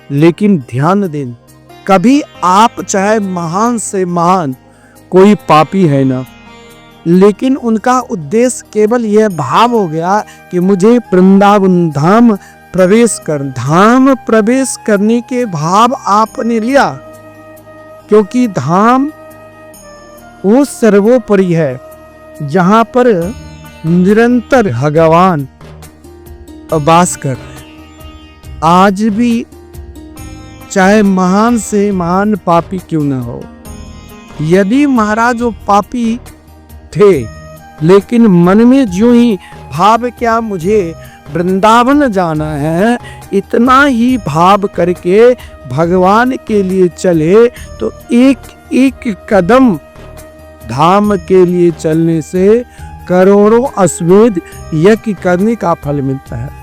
लेकिन ध्यान दें, कभी आप चाहे महान से महान कोई पापी है ना, लेकिन उनका उद्देश्य केवल यह भाव हो गया कि मुझे वृंदावन धाम प्रवेश करने के भाव आपने लिया, क्योंकि धाम वो सर्वोपरि है जहां पर निरंतर भगवान वास कर रहे हैं। आज भी चाहे महान से महान पापी क्यों न हो, यदि महाराज वो पापी थे, लेकिन मन में जो ही भाव क्या मुझे वृंदावन जाना है, इतना ही भाव करके भगवान के लिए चले, तो एक एक कदम धाम के लिए चलने से करोड़ों अश्वमेध यज्ञ करने का फल मिलता है।